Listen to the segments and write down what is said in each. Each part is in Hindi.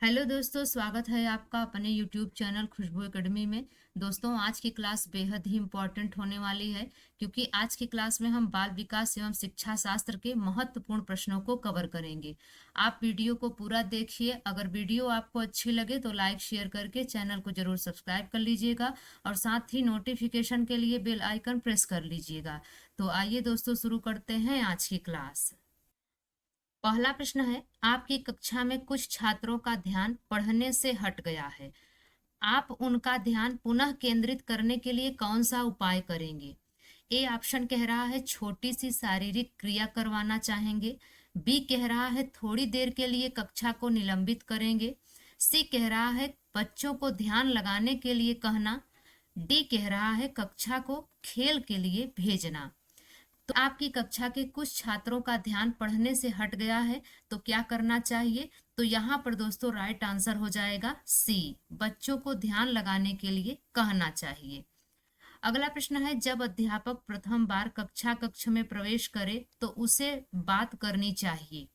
हेलो दोस्तों, स्वागत है आपका अपने यूट्यूब चैनल खुशबू एकेडमी में। दोस्तों, आज की क्लास बेहद ही इम्पोर्टेंट होने वाली है क्योंकि आज की क्लास में हम बाल विकास एवं शिक्षा शास्त्र के महत्वपूर्ण प्रश्नों को कवर करेंगे। आप वीडियो को पूरा देखिए। अगर वीडियो आपको अच्छी लगे तो लाइक शेयर करके चैनल को जरूर सब्सक्राइब कर लीजिएगा और साथ ही नोटिफिकेशन के लिए बेल आइकन प्रेस कर लीजिएगा। तो आइए दोस्तों, शुरू करते हैं आज की क्लास। पहला प्रश्न है, आपकी कक्षा में कुछ छात्रों का ध्यान पढ़ने से हट गया है। आप उनका ध्यान पुनः केंद्रित करने के लिए कौन सा उपाय करेंगे? ए ऑप्शन कह रहा है छोटी सी शारीरिक क्रिया करवाना चाहेंगे। बी कह रहा है थोड़ी देर के लिए कक्षा को निलंबित करेंगे। सी कह रहा है बच्चों को ध्यान लगाने के लिए कहना। डी कह रहा है कक्षा को खेल के लिए भेजना। तो आपकी कक्षा के कुछ छात्रों का ध्यान पढ़ने से हट गया है, तो क्या करना चाहिए? तो यहाँ पर दोस्तों राइट आंसर हो जाएगा सी, बच्चों को ध्यान लगाने के लिए कहना चाहिए। अगला प्रश्न है, जब अध्यापक प्रथम बार कक्ष में प्रवेश करे तो उसे बात करनी चाहिए।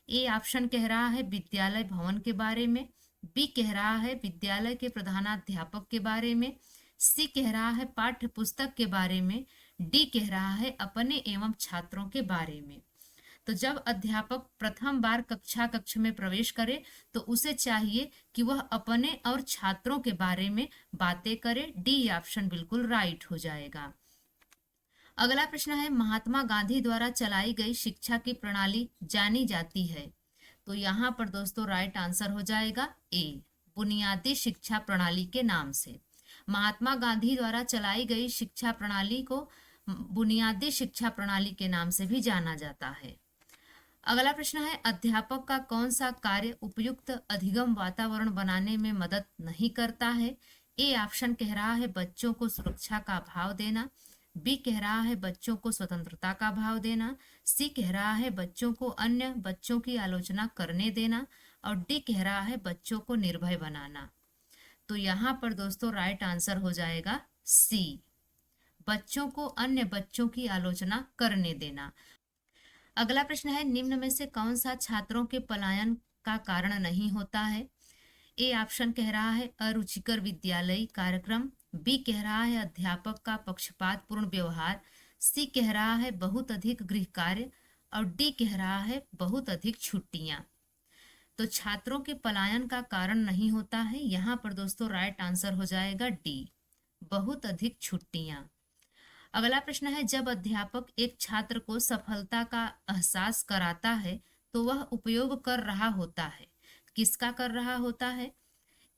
ए ऑप्शन कह रहा है विद्यालय भवन के बारे में। बी कह रहा है विद्यालय के प्रधानाध्यापक के बारे में। सी कह रहा है पाठ्य पुस्तक के बारे में। डी कह रहा है अपने एवं छात्रों के बारे में। तो जब अध्यापक प्रथम बार कक्ष में प्रवेश करे तो उसे चाहिए कि वह अपने और छात्रों के बारे में बातें करे। डी ऑप्शन बिल्कुल राइट हो जाएगा। अगला प्रश्न है, महात्मा गांधी द्वारा चलाई गई शिक्षा की प्रणाली जानी जाती है। तो यहाँ पर दोस्तों राइट आंसर हो जाएगा ए, बुनियादी शिक्षा प्रणाली के नाम से। महात्मा गांधी द्वारा चलाई गई शिक्षा प्रणाली को बुनियादी शिक्षा प्रणाली के नाम से भी जाना जाता है। अगला प्रश्न है, अध्यापक का कौन सा कार्य उपयुक्त अधिगम वातावरण बनाने में मदद नहीं करता है? ए ऑप्शन कह रहा है बच्चों को सुरक्षा का भाव देना। बी कह रहा है बच्चों को स्वतंत्रता का भाव देना। सी कह रहा है बच्चों को अन्य बच्चों की आलोचना करने देना। और डी कह रहा है बच्चों को निर्भय बनाना। तो यहाँ पर दोस्तों राइट आंसर हो जाएगा सी, बच्चों को अन्य बच्चों की आलोचना करने देना। अगला प्रश्न है, निम्न में से कौन सा छात्रों के पलायन का कारण नहीं होता है? ए ऑप्शन कह रहा है अरुचिकर विद्यालयी कार्यक्रम। बी कह रहा है अध्यापक का पक्षपातपूर्ण व्यवहार। सी कह रहा है बहुत अधिक गृह कार्य। और डी कह रहा है बहुत अधिक छुट्टियां। तो छात्रों के पलायन का कारण नहीं होता है, यहाँ पर दोस्तों राइट आंसर हो जाएगा डी, बहुत अधिक छुट्टियां। अगला प्रश्न है, जब अध्यापक एक छात्र को सफलता का एहसास कराता है तो वह उपयोग कर रहा होता है। किसका कर रहा होता है?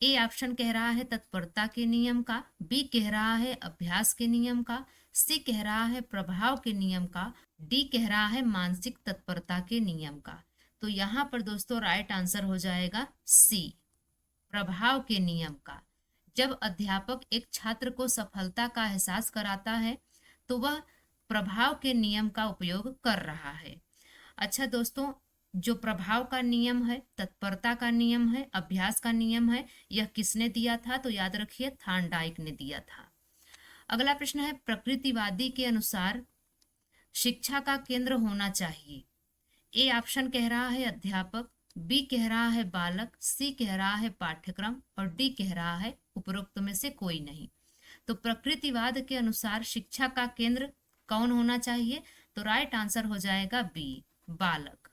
ए ऑप्शन कह रहा है तत्परता के नियम का। बी कह रहा है अभ्यास के नियम का। सी कह रहा है प्रभाव के नियम का। डी कह रहा है मानसिक तत्परता के नियम का। तो यहाँ पर दोस्तों राइट आंसर हो जाएगा सी, प्रभाव के नियम का। जब अध्यापक एक छात्र को सफलता का एहसास कराता है तो वह प्रभाव के नियम का उपयोग कर रहा है। अच्छा दोस्तों, जो प्रभाव का नियम है, तत्परता का नियम है, अभ्यास का नियम है, यह किसने दिया था? तो याद रखिए थार्नडाइक ने दिया था। अगला प्रश्न है, प्रकृतिवादी के अनुसार शिक्षा का केंद्र होना चाहिए। ए ऑप्शन कह रहा है अध्यापक। बी कह रहा है बालक। सी कह रहा है पाठ्यक्रम। और डी कह रहा है उपरोक्त में से कोई नहीं। तो प्रकृतिवाद के अनुसार शिक्षा का केंद्र कौन होना चाहिए? तो राइट आंसर हो जाएगा बी, बालक।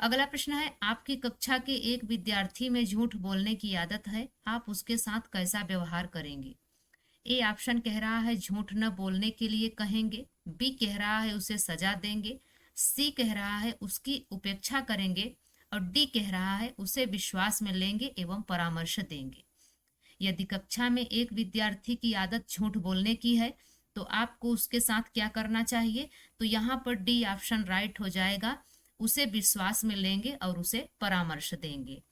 अगला प्रश्न है, आपकी कक्षा के एक विद्यार्थी में झूठ बोलने की आदत है, आप उसके साथ कैसा व्यवहार करेंगे? ए ऑप्शन कह रहा है झूठ न बोलने के लिए कहेंगे। बी कह रहा है उसे सजा देंगे। सी कह रहा है उसकी उपेक्षा करेंगे। और डी कह रहा है उसे विश्वास में लेंगे एवं परामर्श देंगे। यदि कक्षा में एक विद्यार्थी की आदत झूठ बोलने की है तो आपको उसके साथ क्या करना चाहिए? तो यहाँ पर डी ऑप्शन राइट हो जाएगा, उसे विश्वास में लेंगे और उसे परामर्श देंगे।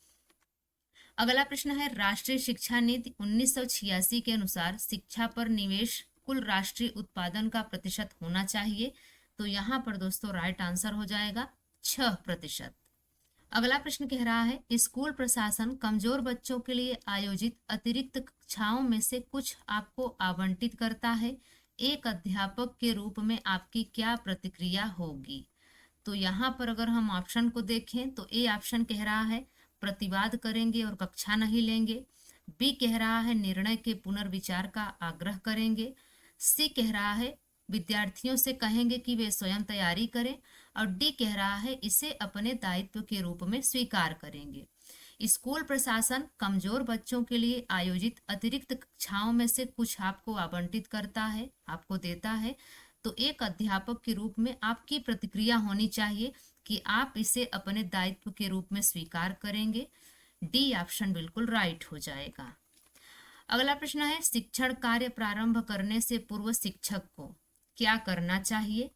अगला प्रश्न है, राष्ट्रीय शिक्षा नीति 1986 के अनुसार शिक्षा पर निवेश कुल राष्ट्रीय उत्पादन का प्रतिशत होना चाहिए। तो यहाँ पर दोस्तों राइट आंसर हो जाएगा 6%। अगला प्रश्न कह रहा है, स्कूल प्रशासन कमजोर बच्चों के लिए आयोजित अतिरिक्त कक्षाओं में से कुछ आपको आवंटित करता है। एक अध्यापक के रूप में आपकी क्या प्रतिक्रिया होगी? तो यहाँ पर अगर हम ऑप्शन को देखें तो ए ऑप्शन कह रहा है प्रतिवाद करेंगे और कक्षा नहीं लेंगे। बी कह रहा है निर्णय के पुनर्विचार का आग्रह करेंगे। सी कह रहा है विद्यार्थियों से कहेंगे कि वे स्वयं तैयारी करें। और डी कह रहा है इसे अपने दायित्व के रूप में स्वीकार करेंगे। स्कूल प्रशासन कमजोर बच्चों के लिए आयोजित अतिरिक्त कक्षाओं में से कुछ आपको आवंटित करता है, आपको देता है। तो एक अध्यापक के रूप में आपकी प्रतिक्रिया होनी चाहिए कि आप इसे अपने दायित्व के रूप में स्वीकार करेंगे। डी ऑप्शन बिल्कुल राइट हो जाएगा। अगला प्रश्न है शिक्षण कार्य प्रारंभ करने से पूर्व शिक्षक को क्या करना चाहिए।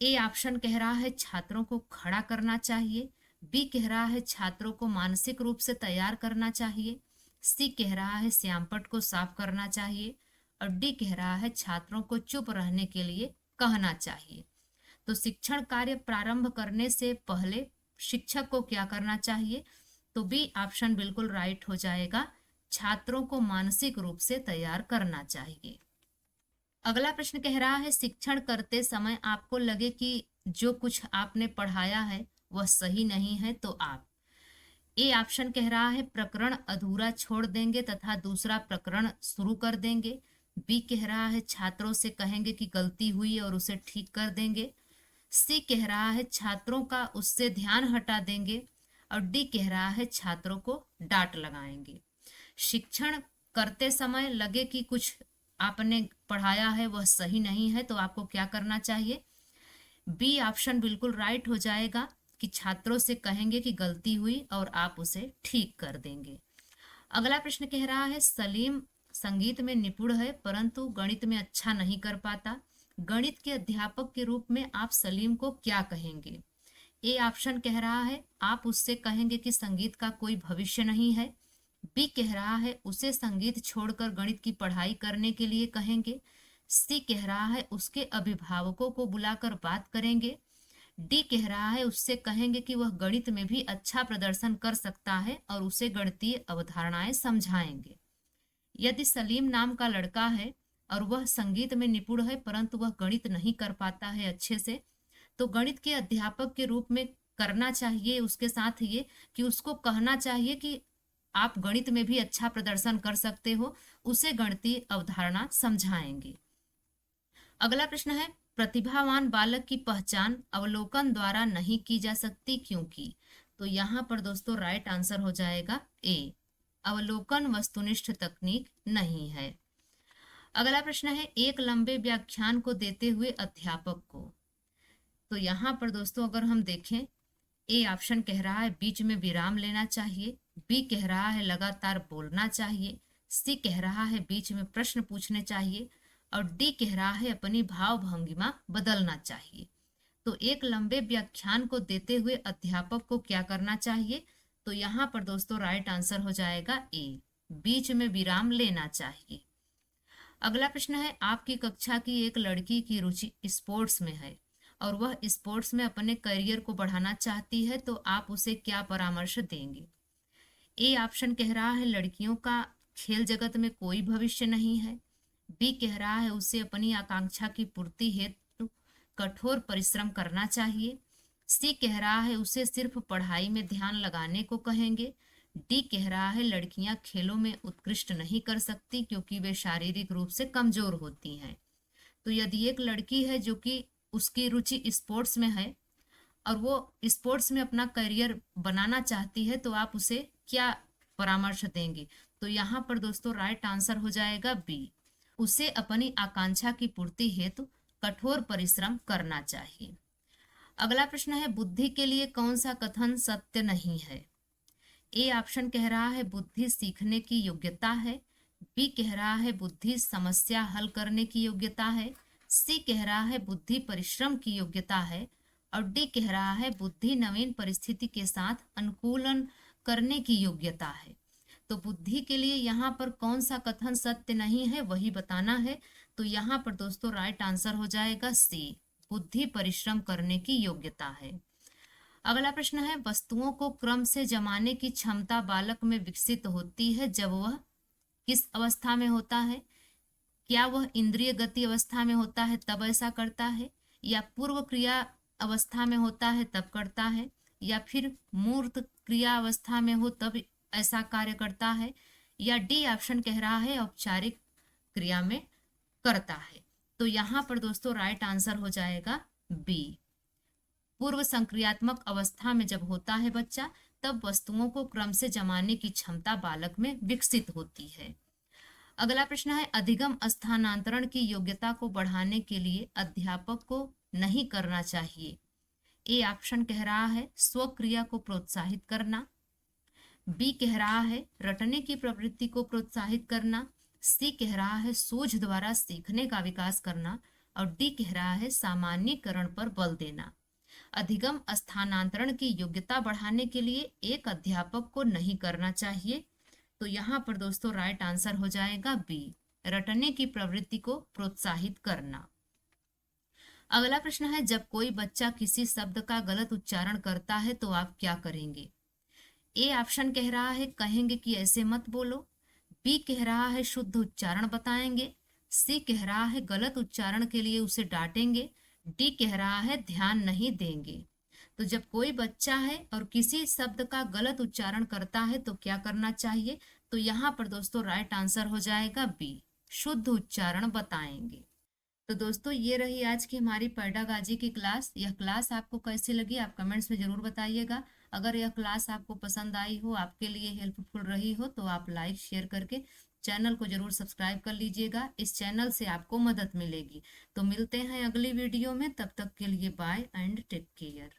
ए ऑप्शन कह रहा है छात्रों को खड़ा करना चाहिए। बी कह रहा है छात्रों को मानसिक रूप से तैयार करना चाहिए। सी कह रहा है श्यामपट्ट को साफ करना चाहिए। और डी कह रहा है छात्रों को चुप रहने के लिए कहना चाहिए। तो शिक्षण कार्य प्रारंभ करने से पहले शिक्षक को क्या करना चाहिए। तो बी ऑप्शन बिल्कुल राइट हो जाएगा, छात्रों को मानसिक रूप से तैयार करना चाहिए। अगला प्रश्न कह रहा है शिक्षण करते समय आपको लगे कि जो कुछ आपने पढ़ाया है वह सही नहीं है तो आप ए ऑप्शन कह रहा है प्रकरण अधूरा छोड़ देंगे तथा दूसरा प्रकरण शुरू कर देंगे। बी कह रहा है छात्रों से कहेंगे कि गलती हुई और उसे ठीक कर देंगे। सी कह रहा है छात्रों का उससे ध्यान हटा देंगे। और डी कह रहा है छात्रों को डांट लगाएंगे। शिक्षण करते समय लगे कि कुछ आपने पढ़ाया है वह सही नहीं है तो आपको क्या करना चाहिए। बी ऑप्शन बिल्कुल राइट हो जाएगा कि छात्रों से कहेंगे कि गलती हुई और आप उसे ठीक कर देंगे। अगला प्रश्न कह रहा है सलीम संगीत में निपुण है परंतु गणित में अच्छा नहीं कर पाता। गणित के अध्यापक के रूप में आप सलीम को क्या कहेंगे। ए ऑप्शन कह रहा है आप उससे कहेंगे कि संगीत का कोई भविष्य नहीं है। बी कह रहा है उसे संगीत छोड़कर गणित की पढ़ाई करने के लिए कहेंगे। सी कह रहा है उसके अभिभावकों को बुलाकर बात करेंगे। डी कह रहा है उससे कहेंगे कि वह गणित में भी अच्छा प्रदर्शन कर सकता है और उसे गणितीय अवधारणाएं समझाएंगे। यदि सलीम नाम का लड़का है और वह संगीत में निपुण है परंतु वह गणित नहीं कर पाता है अच्छे से, तो गणित के अध्यापक के रूप में करना चाहिए उसके साथ ये कि उसको कहना चाहिए कि आप गणित में भी अच्छा प्रदर्शन कर सकते हो, उसे गणितीय अवधारणा समझाएंगे। अगला प्रश्न है प्रतिभावान बालक की पहचान अवलोकन द्वारा नहीं की जा सकती क्योंकि। तो यहाँ पर दोस्तों राइट आंसर हो जाएगा ए, अवलोकन वस्तुनिष्ठ तकनीक नहीं है। अगला प्रश्न है एक लंबे व्याख्यान को देते हुए अध्यापक को। तो यहाँ पर दोस्तों अगर हम देखें ए ऑप्शन कह रहा है बीच में विराम लेना चाहिए। बी कह रहा है लगातार बोलना चाहिए। सी कह रहा है बीच में प्रश्न पूछने चाहिए। और डी कह रहा है अपनी भाव भंगिमा बदलना चाहिए। तो एक लंबे व्याख्यान को देते हुए अध्यापक को क्या करना चाहिए। तो यहाँ पर दोस्तों राइट आंसर हो जाएगा ए, बीच में विराम लेना चाहिए। अगला प्रश्न है आपकी कक्षा की एक लड़की की रुचि स्पोर्ट्स में है और वह स्पोर्ट्स में अपने करियर को बढ़ाना चाहती है तो आप उसे क्या परामर्श देंगे। ए ऑप्शन कह रहा है लड़कियों का खेल जगत में कोई भविष्य नहीं है। बी कह रहा है उसे अपनी आकांक्षा की पूर्ति हेतु कठोर परिश्रम करना चाहिए। सी कह रहा है उसे सिर्फ पढ़ाई में ध्यान लगाने को कहेंगे। डी कह रहा है लड़कियां खेलों में उत्कृष्ट नहीं कर सकती क्योंकि वे शारीरिक रूप से कमजोर होती हैं। तो यदि एक लड़की है जो कि उसकी रुचि स्पोर्ट्स में है और वो स्पोर्ट्स में अपना करियर बनाना चाहती है तो आप उसे क्या परामर्श देंगे। तो यहाँ पर दोस्तों राइट आंसर हो जाएगा बी, उसे अपनी आकांक्षा की पूर्ति हेतु कठोर परिश्रम करना चाहिए। अगला प्रश्न है बुद्धि के लिए कौन सा कथन सत्य नहीं है। ए ऑप्शन कह रहा है बुद्धि सीखने की योग्यता है। बी कह रहा है बुद्धि समस्या हल करने की योग्यता है। सी कह रहा है बुद्धि परिश्रम की योग्यता है। और डी कह रहा है बुद्धि नवीन परिस्थिति के साथ अनुकूलन करने की योग्यता है। तो बुद्धि के लिए यहाँ पर कौन सा कथन सत्य नहीं है वही बताना है। तो यहाँ पर दोस्तों राइट आंसर हो जाएगा सी, बुद्धि परिश्रम करने की योग्यता है। अगला प्रश्न है वस्तुओं को क्रम से जमाने की क्षमता बालक में विकसित होती है जब वह किस अवस्था में होता है। क्या वह इंद्रिय गति अवस्था में होता है तब ऐसा करता है, या पूर्व क्रिया अवस्था में होता है तब करता है, या फिर मूर्त क्रिया अवस्था में हो तब ऐसा कार्य करता है, या डी ऑप्शन कह रहा है औपचारिक क्रिया में करता है। तो यहाँ पर दोस्तों राइट आंसर हो जाएगा बी। पूर्व संक्रियात्मक अवस्था में जब होता है बच्चा, तब वस्तुओं को क्रम से जमाने की क्षमता बालक में विकसित होती है। अगला प्रश्न है, अधिगम स्थानांतरण की योग्यता को बढ़ाने के लिए अध्यापक को नहीं करना चाहिए। ए ऑप्शन कह रहा है स्वक्रिया को प्रोत्साहित करना, बी कह रहा है रटने की प्रवृत्ति को प्रोत्साहित करना, सी कह रहा है सूझ द्वारा सीखने का विकास करना, और डी कह रहा है सामान्यीकरण पर बल देना। अधिगम स्थानांतरण की योग्यता बढ़ाने के लिए एक अध्यापक को नहीं करना चाहिए। तो यहाँ पर दोस्तों राइट आंसर हो जाएगा बी, रटने की प्रवृत्ति को प्रोत्साहित करना। अगला प्रश्न है, जब कोई बच्चा किसी शब्द का गलत उच्चारण करता है तो आप क्या करेंगे। ए ऑप्शन कह रहा है कहेंगे कि ऐसे मत बोलो, बी कह रहा है शुद्ध उच्चारण बताएंगे, सी कह रहा है गलत उच्चारण के लिए उसे डांटेंगे, डी कह रहा है ध्यान नहीं देंगे। तो जब कोई बच्चा है और किसी शब्द का गलत उच्चारण करता है तो क्या करना चाहिए। तो यहाँ पर दोस्तों राइट आंसर हो जाएगा बी, शुद्ध उच्चारण बताएंगे। तो दोस्तों ये रही आज की हमारी पैडागॉजी की क्लास। यह क्लास आपको कैसी लगी आप कमेंट्स में जरूर बताइएगा। अगर यह क्लास आपको पसंद आई हो, आपके लिए हेल्पफुल रही हो, तो आप लाइक शेयर करके चैनल को जरूर सब्सक्राइब कर लीजिएगा। इस चैनल से आपको मदद मिलेगी। तो मिलते हैं अगली वीडियो में, तब तक के लिए बाय एंड टेक केयर।